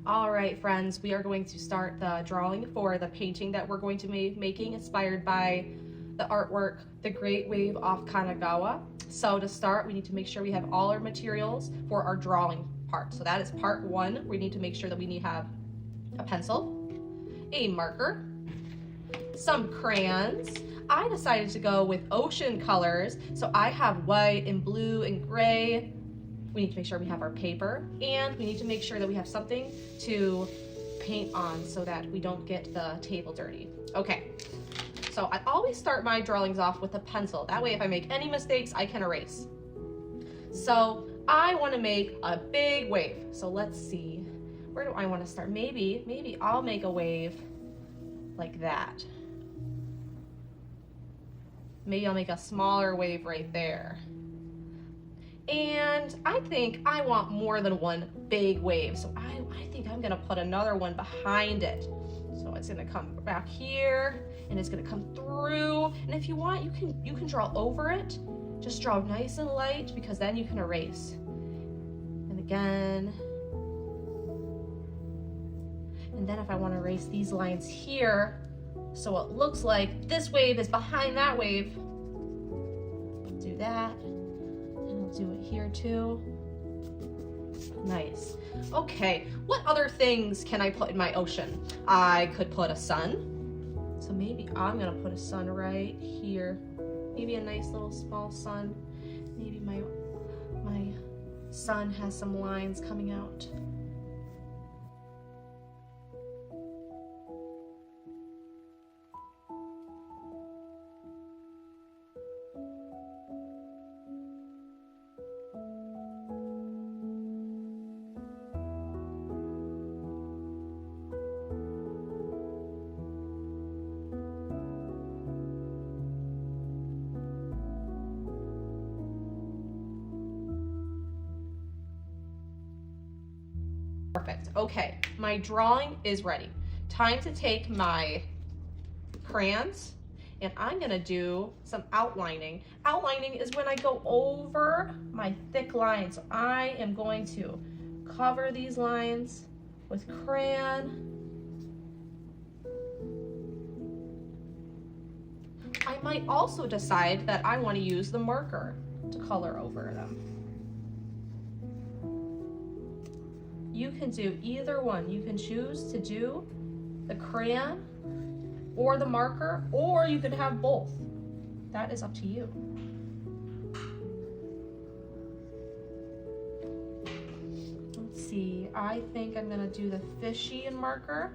All right, friends, we are going to start the drawing for the painting that we're going to be making, inspired by the artwork, The Great Wave off Kanagawa. So to start, we need to make sure we have all our materials for our drawing part. So that is part one. We need to make sure that we have a pencil, a marker, some crayons. I decided to go with ocean colors, so I have white and blue and gray. We need to make sure we have our paper, and we need to make sure that we have something to paint on so that we don't get the table dirty. Okay, so I always start my drawings off with a pencil. That way if I make any mistakes, I can erase. So I want to make a big wave. So let's see, where do I want to start? Maybe I'll make a wave like that. Maybe I'll make a smaller wave right there. And I think I want more than one big wave. So I think I'm gonna put another one behind it. So it's gonna come back here and it's gonna come through. And if you want, you can draw over it. Just draw nice and light because then you can erase. And again. And then if I wanna erase these lines here, so it looks like this wave is behind that wave, do that. Do it here too. Nice. Okay, what other things can I put in my ocean? I could put a sun. So maybe I'm gonna put a sun right here. Maybe a nice little small sun. Maybe my sun has some lines coming out. Perfect. Okay, my drawing is ready. Time to take my crayons and I'm gonna do some outlining. Outlining is when I go over my thick lines. So I am going to cover these lines with crayon. I might also decide that I want to use the marker to color over them. You can do either one. You can choose to do the crayon or the marker, or you could have both. That is up to you. Let's see, I think I'm gonna do the fishy and marker.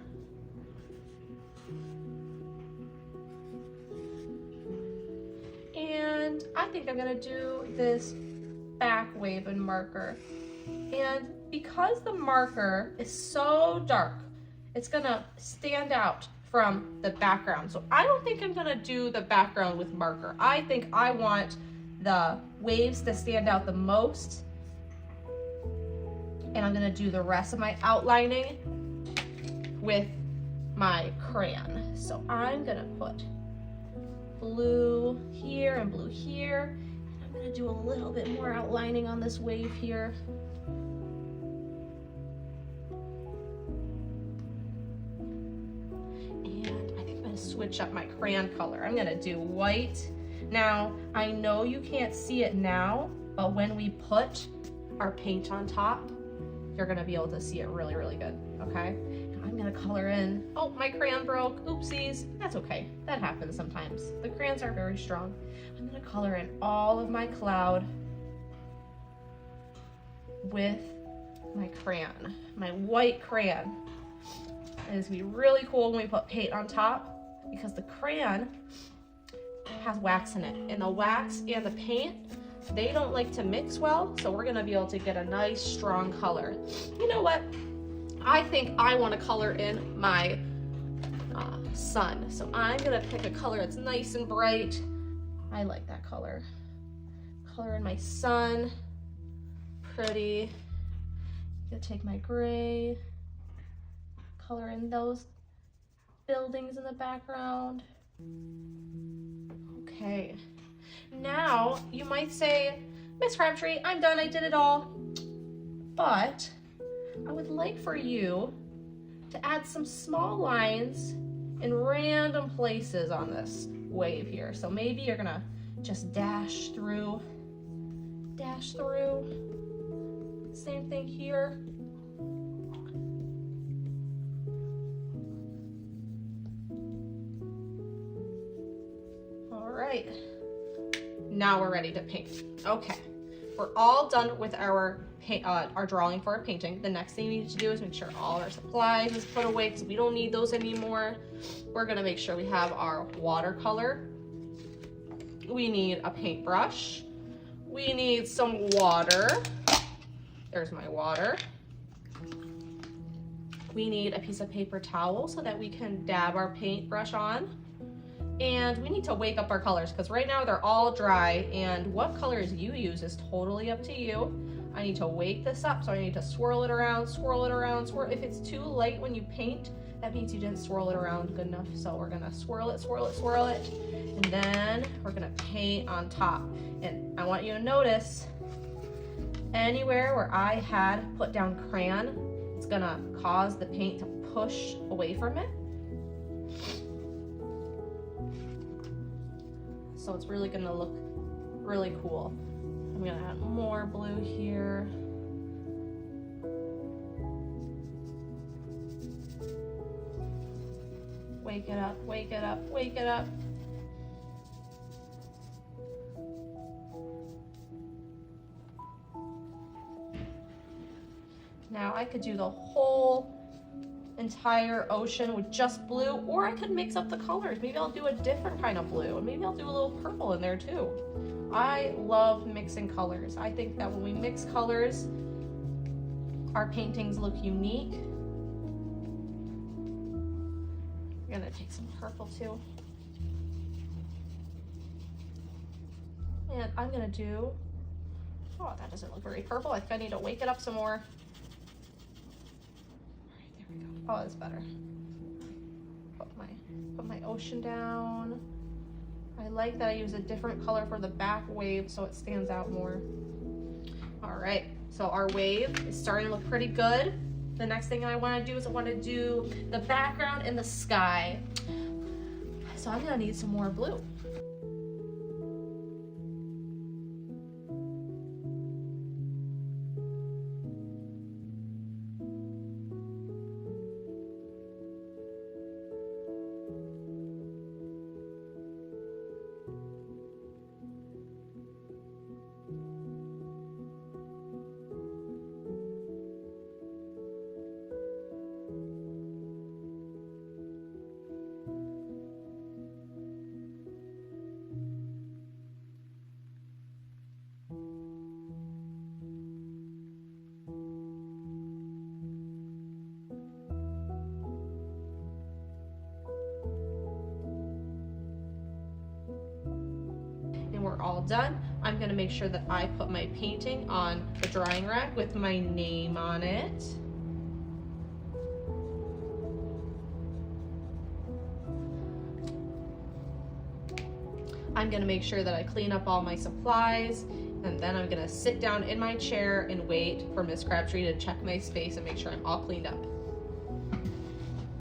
And I think I'm gonna do this back wave and marker. And because the marker is so dark, it's gonna stand out from the background. So I don't think I'm gonna do the background with marker. I think I want the waves to stand out the most. And I'm gonna do the rest of my outlining with my crayon. So I'm gonna put blue here and blue here. And I'm gonna do a little bit more outlining on this wave here. Switch up my crayon color. I'm gonna do white. Now, I know you can't see it now, but when we put our paint on top, you're gonna be able to see it really, really good, okay? Now I'm gonna color in. Oh, my crayon broke, oopsies. That's okay, that happens sometimes. The crayons are very strong. I'm gonna color in all of my cloud with my crayon, my white crayon. It's gonna be really cool when we put paint on top, because the crayon has wax in it, and the wax and the paint, they don't like to mix well, so we're gonna be able to get a nice strong color. You know what? I think I want to color in my sun, so I'm gonna pick a color that's nice and bright. I like that color. Color in my sun, pretty. I'm gonna take my gray, color in those buildings in the background. Okay, now you might say, Miss Crabtree, I'm done, I did it all. But I would like for you to add some small lines in random places on this wave here. So maybe you're gonna just dash through. Same thing here. All right, now we're ready to paint. Okay, we're all done with our drawing for our painting. The next thing we need to do is make sure all our supplies is put away because we don't need those anymore. We're gonna make sure we have our watercolor. We need a paintbrush. We need some water. There's my water. We need a piece of paper towel so that we can dab our paintbrush on. And we need to wake up our colors because right now they're all dry, and what colors you use is totally up to you. I need to wake this up, so I need to swirl it around, swirl it around, swirl. If it's too light when you paint, that means you didn't swirl it around good enough. So we're gonna swirl it, swirl it, swirl it, and then we're gonna paint on top. And I want you to notice anywhere where I had put down crayon, it's gonna cause the paint to push away from it. So it's really gonna look really cool. I'm gonna add more blue here. Wake it up, wake it up, wake it up. Now I could do the whole entire ocean with just blue, or I could mix up the colors. Maybe I'll do a different kind of blue, and maybe I'll do a little purple in there too. I love mixing colors. I think that when we mix colors, our paintings look unique. I'm gonna take some purple too. And I'm gonna do, oh, that doesn't look very purple. I think I need to wake it up some more. Oh, that's better. Put my ocean down. I like that I use a different color for the back wave so it stands out more. All right, so our wave is starting to look pretty good. The next thing I want to do is I want to do the background in the sky. So I'm gonna need some more blue. We're all done. I'm gonna make sure that I put my painting on the drying rack with my name on it. I'm gonna make sure that I clean up all my supplies, and then I'm gonna sit down in my chair and wait for Miss Crabtree to check my space and make sure I'm all cleaned up.